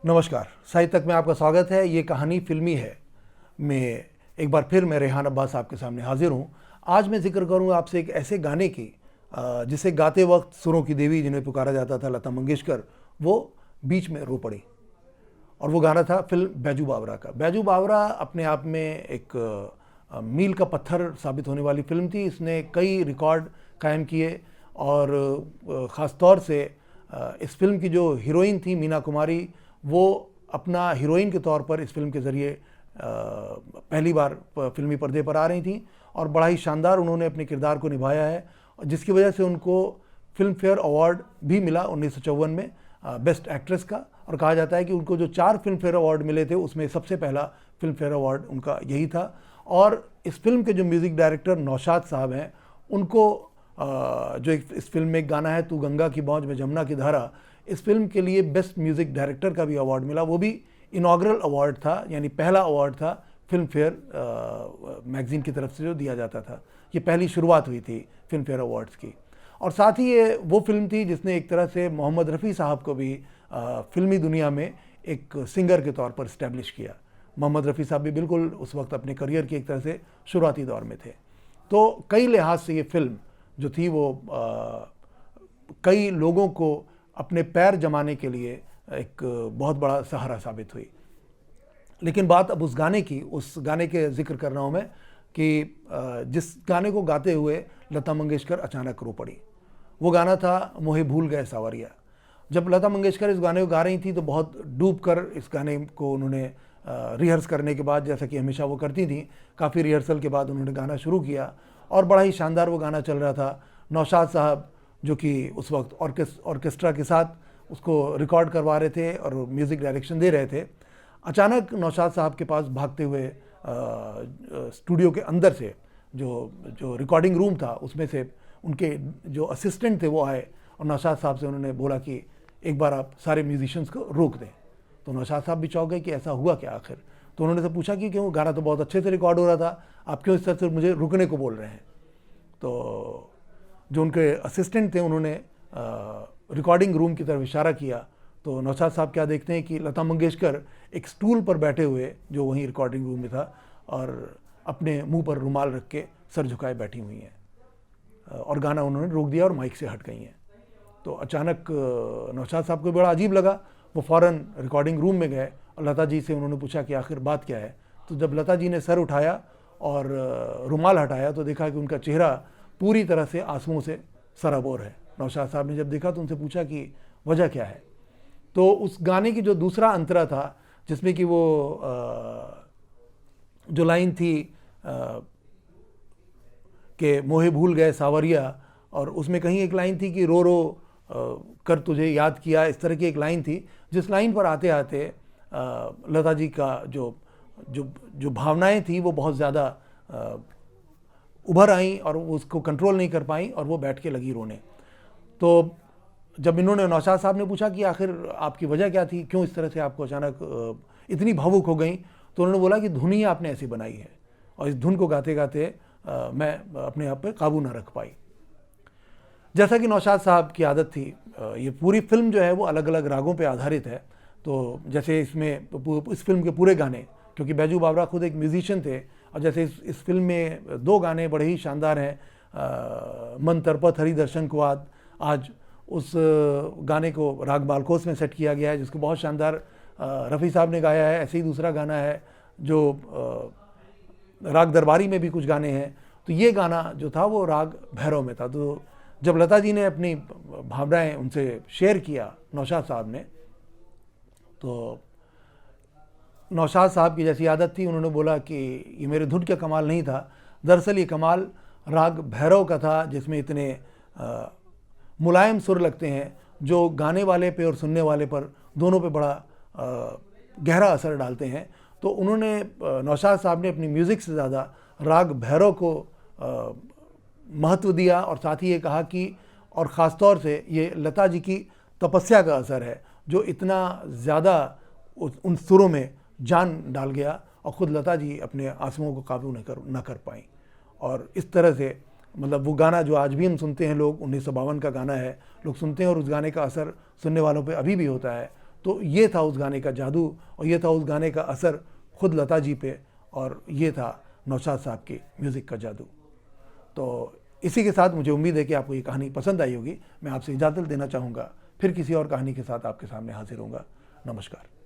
नमस्कार, साहित्य तक में आपका स्वागत है। ये कहानी फिल्मी है। मैं एक बार फिर मैं रेहान अब्बास आपके सामने हाजिर हूँ। आज मैं जिक्र करूँगा आपसे एक ऐसे गाने की जिसे गाते वक्त सुरों की देवी जिन्हें पुकारा जाता था, लता मंगेशकर, वो बीच में रो पड़ी। और वो गाना था फिल्म बैजू बावरा का। बैजू बावरा अपने आप में एक मील का पत्थर साबित होने वाली फिल्म थी। इसने कई रिकॉर्ड कायम किए और ख़ास तौर से इस फिल्म की जो हीरोइन थी मीना कुमारी, वो अपना हीरोइन के तौर पर इस फिल्म के ज़रिए पहली बार फिल्मी पर्दे पर आ रही थी और बड़ा ही शानदार उन्होंने अपने किरदार को निभाया है, जिसकी वजह से उनको फिल्म फेयर अवार्ड भी मिला 1954 में बेस्ट एक्ट्रेस का। और कहा जाता है कि उनको जो 4 फिल्म फेयर अवार्ड मिले थे उसमें सबसे पहला फिल्म फेयर अवार्ड उनका यही था। और इस फिल्म के जो म्यूज़िक डायरेक्टर नौशाद साहब हैं, उनको जो इस फिल्म में एक गाना है तू गंगा की बौंझ में जमुना की धारा, इस फिल्म के लिए बेस्ट म्यूज़िक डायरेक्टर का भी अवार्ड मिला। वो भी इनॉग्रल अवार्ड था, यानी पहला अवार्ड था फिल्म फेयर मैगज़ीन की तरफ से जो दिया जाता था। ये पहली शुरुआत हुई थी फिल्म फेयर अवार्ड्स की। और साथ ही ये वो फिल्म थी जिसने एक तरह से मोहम्मद रफ़ी साहब को भी फिल्मी दुनिया में एक सिंगर के तौर पर इस्टेब्लिश किया। मोहम्मद रफ़ी साहब भी बिल्कुल उस वक्त अपने करियर की एक तरह से शुरुआती दौर में थे। तो कई लिहाज से ये फिल्म जो थी वो कई लोगों को अपने पैर जमाने के लिए एक बहुत बड़ा सहारा साबित हुई। लेकिन बात अब उस गाने के जिक्र कर रहा हूँ मैं कि जिस गाने को गाते हुए लता मंगेशकर अचानक रो पड़ी। वो गाना था मोहे भूल गए सावरिया। जब लता मंगेशकर इस गाने को गा रही थी तो बहुत डूब कर इस गाने को उन्होंने रिहर्स करने के बाद, जैसा कि हमेशा वो करती थी, काफ़ी रिहर्सल के बाद उन्होंने गाना शुरू किया और बड़ा ही शानदार वो गाना चल रहा था। नौशाद साहब जो कि उस वक्त ऑर्केस्ट्रा के साथ उसको रिकॉर्ड करवा रहे थे और म्यूज़िक डायरेक्शन दे रहे थे, अचानक नौशाद साहब के पास भागते हुए स्टूडियो के अंदर से जो रिकॉर्डिंग रूम था उसमें से उनके जो असिस्टेंट थे वो आए और नौशाद साहब से उन्होंने बोला कि एक बार आप सारे म्यूजिशियंस को रोक दें। तो नौशाद साहब भी चौंक गए कि ऐसा हुआ क्या आखिर। तो उन्होंने से पूछा कि क्यों, गाना तो बहुत अच्छे से रिकॉर्ड हो रहा था, आप क्यों इस तरह से मुझे रुकने को बोल रहे हैं। तो जो उनके असिस्टेंट थे उन्होंने रिकॉर्डिंग रूम की तरफ इशारा किया तो नौशाद साहब क्या देखते हैं कि लता मंगेशकर एक स्टूल पर बैठे हुए जो वहीं रिकॉर्डिंग रूम में था और अपने मुंह पर रुमाल रख के सर झुकाए बैठी हुई हैं और गाना उन्होंने रोक दिया और माइक से हट गई हैं। तो अचानक नौशाद साहब को बड़ा अजीब लगा। वो फ़ौरन रिकॉर्डिंग रूम में गए और लता जी से उन्होंने पूछा कि आखिर बात क्या है। तो जब लता जी ने सर उठाया और रुमाल हटाया तो देखा कि उनका चेहरा पूरी तरह से आंसुओं से सराबोर है। नौशाद साहब ने जब देखा तो उनसे पूछा कि वजह क्या है। तो उस गाने की जो दूसरा अंतरा था जिसमें कि वो जो लाइन थी कि मोहे भूल गए सावरिया, और उसमें कहीं एक लाइन थी कि रो रो कर तुझे याद किया, इस तरह की एक लाइन थी जिस लाइन पर आते आते लता जी का जो भावनाएं थी वो बहुत ज़्यादा उभर आई और उसको कंट्रोल नहीं कर पाई और वो बैठ के लगी रोने। तो जब इन्होंने नौशाद साहब ने पूछा कि आखिर आपकी वजह क्या थी, क्यों इस तरह से आपको अचानक इतनी भावुक हो गई, तो उन्होंने बोला कि धुन ही आपने ऐसी बनाई है और इस धुन को गाते गाते मैं अपने आप पे काबू ना रख पाई। जैसा कि नौशाद साहब की आदत थी, ये पूरी फिल्म जो है वो अलग अलग रागों पे आधारित है। तो जैसे इसमें इस फिल्म के पूरे गाने, क्योंकि बैजू बावरा खुद एक म्यूजिशियन थे, और जैसे इस फिल्म में 2 गाने बड़े ही शानदार हैं, मन तरपत हरि दर्शन को आज उस गाने को राग बालकोस में सेट किया गया है जिसको बहुत शानदार रफ़ी साहब ने गाया है। ऐसे ही दूसरा गाना है जो राग दरबारी में भी कुछ गाने हैं। तो ये गाना जो था वो राग भैरव में था। तो जब लता जी ने अपनी भावनाएं उनसे शेयर किया नौशाद साहब ने, तो नौशाद साहब की जैसी आदत थी, उन्होंने बोला कि ये मेरे धुन का कमाल नहीं था, दरअसल ये कमाल राग भैरव का था जिसमें इतने मुलायम सुर लगते हैं जो गाने वाले पे और सुनने वाले पर दोनों पे बड़ा गहरा असर डालते हैं। तो उन्होंने नौशाद साहब ने अपनी म्यूज़िक से ज़्यादा राग भैरव को महत्व दिया और साथ ही ये कहा कि और ख़ास तौर से ये लता जी की तपस्या का असर है जो इतना ज़्यादा उन सुरों में जान डाल गया और ख़ुद लता जी अपने आंसुओं को काबू न कर पाई। और इस तरह से मतलब वो गाना जो आज भी हम सुनते हैं, लोग 1952 का गाना है, लोग सुनते हैं और उस गाने का असर सुनने वालों पे अभी भी होता है। तो ये था उस गाने का जादू, और ये था उस गाने का असर खुद लता जी पे, और ये था नौशाद साहब के म्यूज़िक का जादू। तो इसी के साथ मुझे उम्मीद है कि आपको ये कहानी पसंद आई होगी। मैं आपसे इजाज़त देना चाहूँगा, फिर किसी और कहानी के साथ आपके सामने हाजिर होऊंगा। नमस्कार।